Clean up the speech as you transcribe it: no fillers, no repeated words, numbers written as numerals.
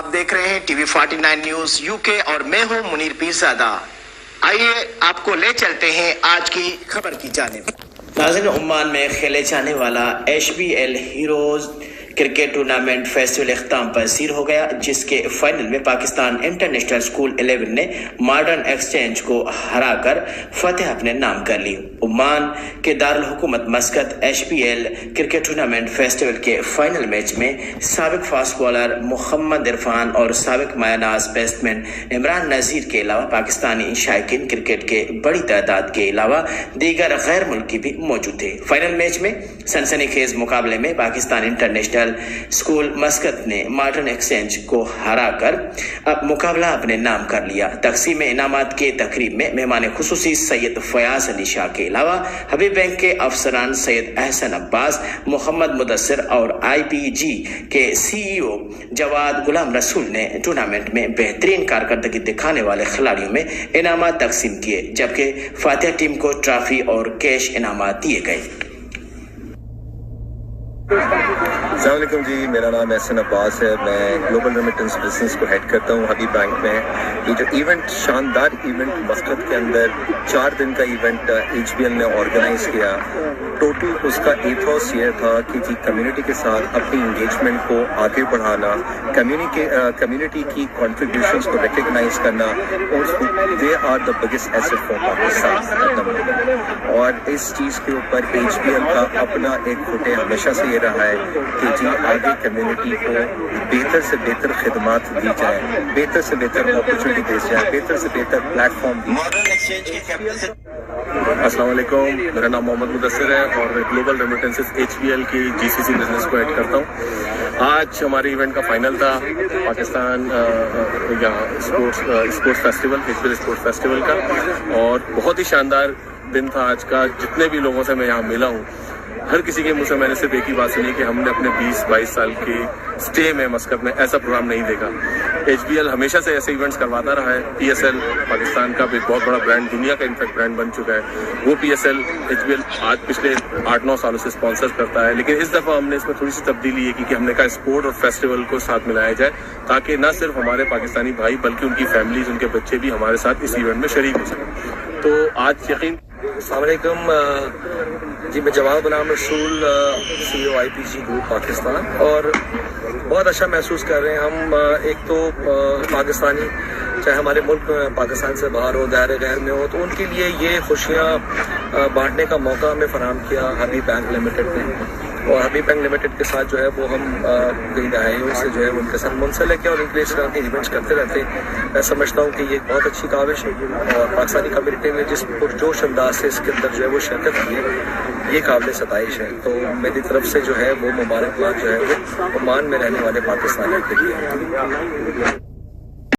आप देख रहे हैं टीवी 49 न्यूज यूके और मैं हूं मुनीर पीरजादा। आइए आपको ले चलते हैं आज की खबर की जानिब। नाज़रीन, ओमान में खेले जाने वाला HBL heroes cricket tournament festival इख्ताम पसीर हो गया, जिसके फाइनल में पाकिस्तान इंटरनेशनल स्कूल 11 ने मॉडर्न एक्सचेंज को हराकर फतेह अपने नाम कर ली। ओमान के दारुल हुकूमत मस्कत HBL क्रिकेट टूर्नामेंट फेस्टिवल के फाइनल मैच में साबिक फास्ट बॉलर मोहम्मद इरफान और साबिक मायानाज बैट्समैन इमरान नजीर के अलावा पाकिस्तानी शायकीन क्रिकेट के बड़ी तादाद के अलावा दीगर गैर मुल्की भी मौजूद थे। फाइनल मैच में सनसनीखेज मुकाबले में पाकिस्तान इंटरनेशनल स्कूल मस्कत ने मॉडर्न एक्सचेंज को हराकर अब मुकाबला अपने नाम कर लिया। तकसीम इनामात के तकरीब में मेहमान खुसूसी सैयद फयाज अली शाह के अलावा हबीब बैंक के अफसरान सैयद अहसन अब्बास, मोहम्मद मुदस्सिर और IPG के CEO जवाद गुलाम रसूल ने टूर्नामेंट में बेहतरीन कारकर्दगी दिखाने वाले खिलाड़ियों में इनामात तकसीम किए, जबकि फातिहा टीम को ट्रॉफी और कैश इनामात दिए गए। अस्सलामुअलैकुम जी, मेरा नाम एहसन अब्बास है। मैं ग्लोबल रेमिटेंस बिजनेस को हेड करता हूँ हबीब बैंक में। ये जो इवेंट, शानदार इवेंट मस्कत के अंदर 4 दिन का इवेंट HBL ने ऑर्गेनाइज किया। टोटल उसका एथॉस ये था कि जी कम्युनिटी के साथ अपनी इंगेजमेंट को आगे बढ़ाना, कम्युनिटी की कॉन्ट्रीब्यूशंस को रिकग्नाइज करना, और they are the biggest asset for Pakistan. और इस चीज़ के ऊपर HBL का अपना एक फुटे हमेशा से ये रहा है कि जी आगे कम्युनिटी को बेहतर से बेहतर खिदमात दी जाए, बेहतर से बेहतर अपॉर्चुनिटी दी जाए, बेहतर से बेहतर प्लेटफॉर्म दी जाए। अस्सलाम वालेकुम, मेरा नाम मोहम्मद मुदस्सिर है और ग्लोबल रेमिटेंसेस HBL की GCC बिजनेस को हेड करता हूँ। आज हमारे इवेंट का फाइनल था Pakistan sports festival, HBL sports festival का, और बहुत ही शानदार दिन था आज का। जितने भी लोगों से मैं यहाँ मिला हूँ, हर किसी के मुंह से मैंने सिर्फ एक ही बात सुनी कि हमने अपने 20-22 साल की स्टे में मस्कत में ऐसा प्रोग्राम नहीं देखा। HBL हमेशा से ऐसे इवेंट्स करवाता रहा है। PSL पाकिस्तान का भी बहुत बड़ा ब्रांड, दुनिया का इनफैक्ट ब्रांड बन चुका है। वो PSL HBL आज पिछले 8-9 सालों से स्पॉन्सर करता है, लेकिन इस दफ़ा हमने इसमें थोड़ी सी तब्दीली ये की कि हमने कहा स्पोर्ट और फेस्टिवल को साथ मिलाया जाए, ताकि न सिर्फ हमारे पाकिस्तानी भाई बल्कि उनकी फैमिलीज, उनके बच्चे भी हमारे साथ इस इवेंट में शरीक हो सकें। तो आज यकीन। अस्सलाम वालेकुम जी, मैं Jawad Ghulam Rasool, CEO IPG group Pakistan, और बहुत अच्छा महसूस कर रहे हैं हम। एक तो पाकिस्तानी चाहे हमारे मुल्क पाकिस्तान से बाहर हो, दायरे गैर में हो, तो उनके लिए ये खुशियाँ बांटने का मौका हमें फराहम किया हबीब बैंक लिमिटेड ने। और हबीब बैंक लिमिटेड के साथ जो है वो हम कई दहाइयों से जो है उनके साथ मुंसलिक है और उनके लिए इस तरह के इवेंट्स करते रहते हैं। मैं समझता हूँ कि ये बहुत अच्छी काविश है, और पाकिस्तानी कम्युनिटी ने जिस पुरजोश अंदाज से इसके अंदर जो है वो शिरकत की है, ये काबिल सताइश है। तो मेरी तरफ से जो है वो मुबारकबाद जो है वो ओमान में रहने वाले पाकिस्तानियों के लिए।